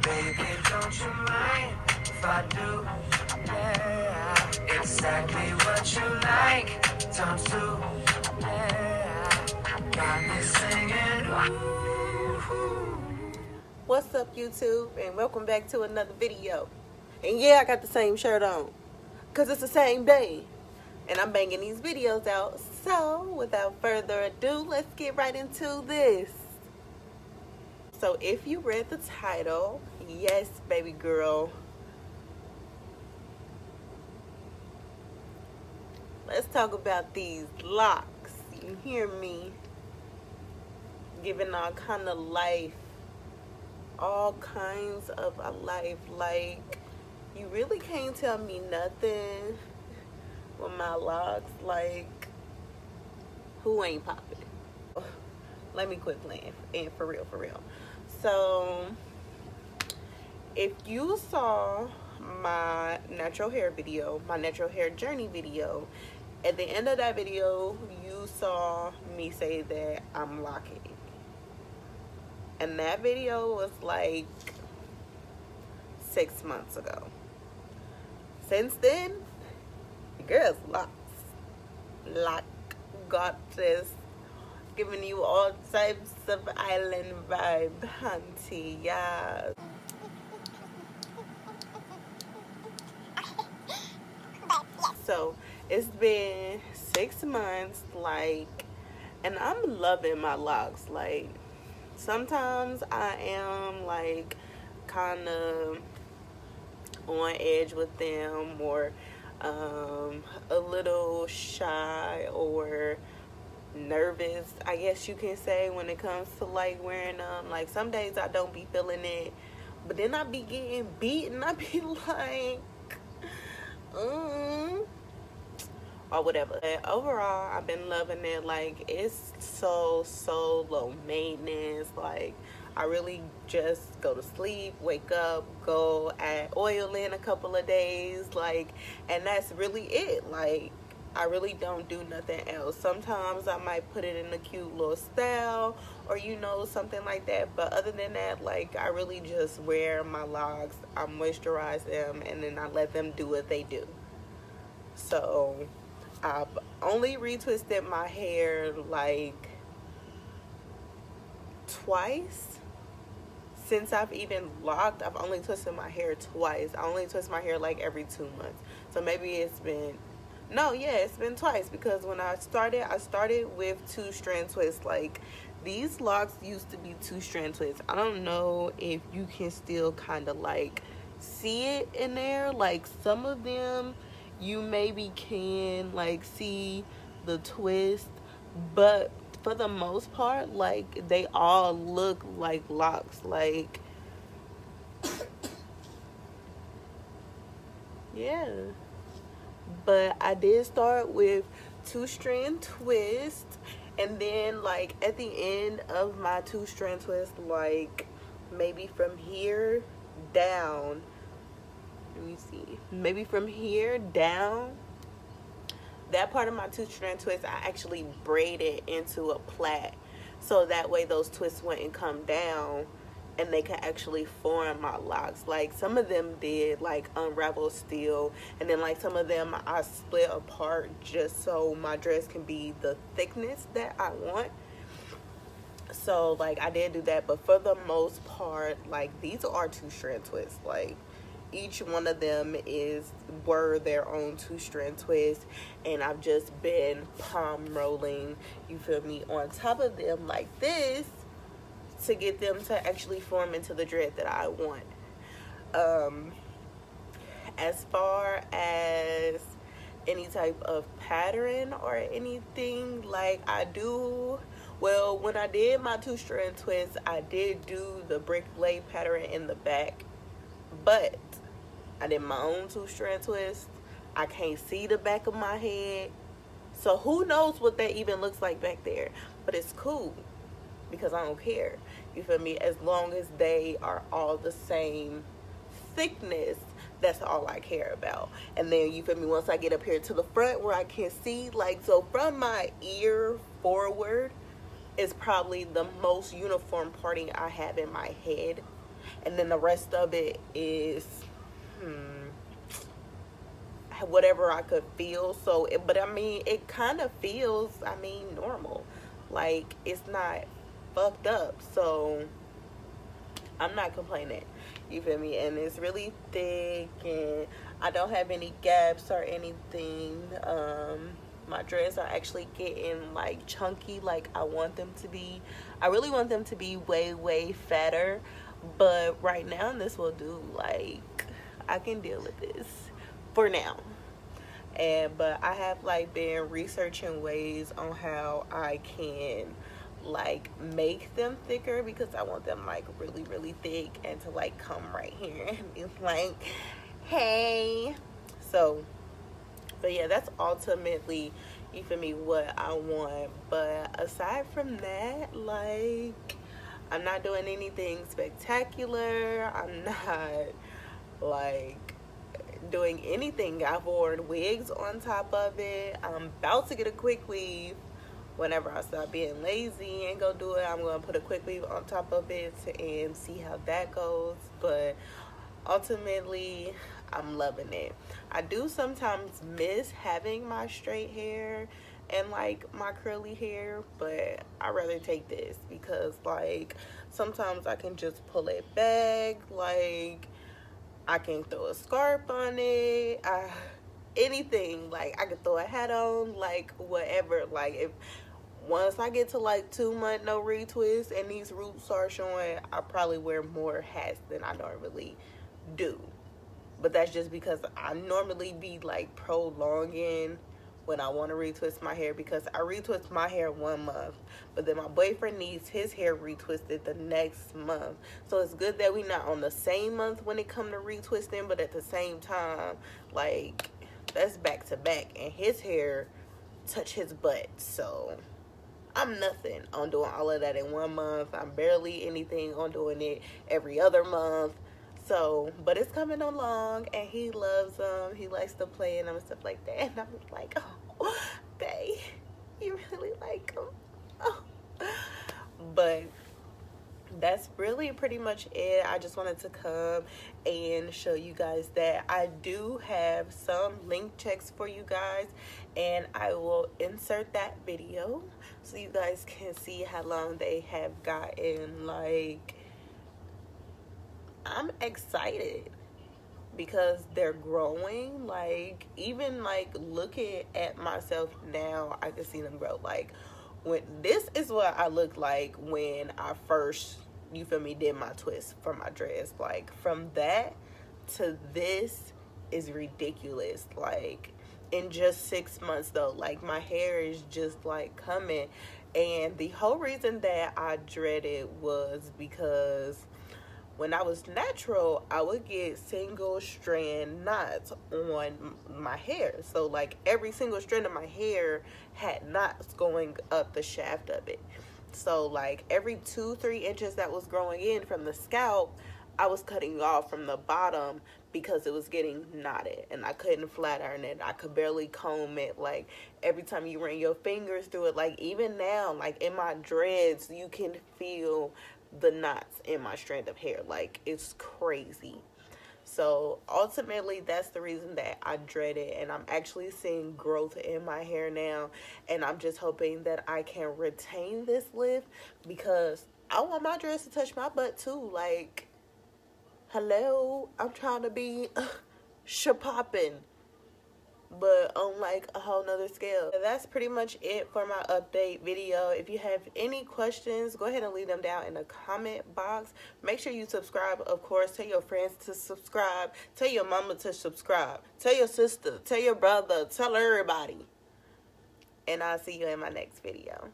Baby, don't you mind if I do? Yeah, exactly what you like. Times two. Yeah, got me singing. Ooh. What's up, YouTube? And welcome back to another video. And yeah, I got the same shirt on because it's the same day. And I'm banging these videos out. So, without further ado, let's get right into this. So, if you read the title, yes, baby girl, let's talk about these locks. You hear me? Giving all kind of life, all kinds of a life. Like, you really can't tell me nothing with my locks. Like, who ain't popping? Let me quit playing. And for real, for real. So, if you saw my natural hair video, my natural hair journey video, at the end of that video, you saw me say that I'm locking. And that video was like 6 months ago. Since then, the girl's locked. Got this. Giving you all types of island vibe, hunty, yeah. So it's been 6 months, like, and I'm loving my locks. Like, sometimes I am like kind of on edge with them, or a little shy or nervous, I guess you can say, when it comes to like wearing them. Like, some days I don't be feeling it, but then I be getting beat and I be like or whatever. But overall, I've been loving it. Like, it's so low maintenance. Like, I really just go to sleep, wake up, go add oil in a couple of days, like, and that's really it. Like, I really don't do nothing else. Sometimes I might put it in a cute little style, or something like that, but other than that, like, I really just wear my locks, I moisturize them, and then I let them do what they do. So I've only retwisted my hair like twice since I've even locked. I've only twisted my hair twice. I only twist my hair like every 2 months. So maybe it's been it's been twice, because when I started with 2-strand twists. Like, these locks used to be 2-strand twists. I don't know if you can still kind of like see it in there. Like, some of them you maybe can like see the twist, but for the most part, like, they all look like locks. Like, yeah. But I did start with 2-strand twist, and then like at the end of my 2-strand twist, like maybe from here down, let me see, maybe from here down, that part of my 2-strand twist, I actually braided into a plait, so that way those twists wouldn't come down and they could actually form my locks. Like, some of them did like unravel still, and then like some of them I split apart just so my dress can be the thickness that I want. So like, I did do that, but for the most part, like, these are 2-strand twists. Like, each one of them were their own 2-strand twist, and I've just been palm rolling, you feel me, on top of them like this to get them to actually form into the dread that I want. As far as any type of pattern or anything, like, when I did my 2-strand twist, I did do the brick blade pattern in the back, but I did my own 2-strand twist. I can't see the back of my head, so who knows what that even looks like back there. But it's cool, because I don't care, you feel me, as long as they are all the same thickness. That's all I care about. And then, you feel me, once I get up here to the front where I can see, like, so from my ear forward is probably the most uniform parting I have in my head. and then the rest of it is whatever I could feel. So but I mean, it kind of feels, I mean, normal. Like, it's not fucked up, so I'm not complaining. You feel me? And it's really thick, and I don't have any gaps or anything. My dreads are actually getting like chunky, like I want them to be. I really want them to be way, way fatter, but right now this will do. Like, I can deal with this for now. But I have like been researching ways on how I can like make them thicker, because I want them like really, really thick and to like come right here and be like, hey. So, but yeah, that's ultimately, you feel me, what I want. But aside from that, like, I'm not doing anything spectacular. I'm not like doing anything. I've worn wigs on top of it. I'm about to get a quick weave. Whenever I stop being lazy and go do it, I'm going to put a quick weave on top of it and see how that goes. But ultimately, I'm loving it. I do sometimes miss having my straight hair and like my curly hair, but I rather take this because like sometimes I can just pull it back. Like, I can throw a scarf on it. Anything. Like, I could throw a hat on. Like, whatever. Like, if once I get to like 2 months no retwist and these roots are showing, I probably wear more hats than I normally do. But that's just because I normally be like prolonging when I want to retwist my hair, because I retwist my hair 1 month, but then my boyfriend needs his hair retwisted the next month. So it's good that we not on the same month when it come to retwisting, but at the same time, like, that's back to back, and his hair touch his butt. So I'm nothing on doing all of that in 1 month. I'm barely anything on doing it every other month. So, but it's coming along, and he loves them. He likes to play in them and stuff like that. And I'm like, oh, babe, you really like them. Oh. But that's really pretty much it. I just wanted to come and show you guys that I do have some link checks for you guys, and I will insert that video so you guys can see how long they have gotten. Like, I'm excited because they're growing. Like, even like looking at myself now, I can see them grow. Like, when this is what I looked like when I first, you feel me, did my twist for my dress. Like, from that to this is ridiculous. Like, in just 6 months though, like, my hair is just like coming. And the whole reason that I dreaded was because when I was natural, I would get single strand knots on my hair. So like every single strand of my hair had knots going up the shaft of it. So like every 2-3 inches that was growing in from the scalp, I was cutting off from the bottom because it was getting knotted and I couldn't flat iron it. I could barely comb it. Like, every time you ran your fingers through it, like even now, like in my dreads, you can feel the knots in my strand of hair. Like, it's crazy. So ultimately, that's the reason that I dread it, and I'm actually seeing growth in my hair now, and I'm just hoping that I can retain this lift, because I want my dress to touch my butt too. Like, hello, I'm trying to be shapoppin', but on like a whole nother scale. That's pretty much it for my update video. If you have any questions, go ahead and leave them down in the comment box. Make sure you subscribe, of course. Tell your friends to subscribe. Tell your mama to subscribe. Tell your sister. Tell your brother. Tell everybody. And I'll see you in my next video.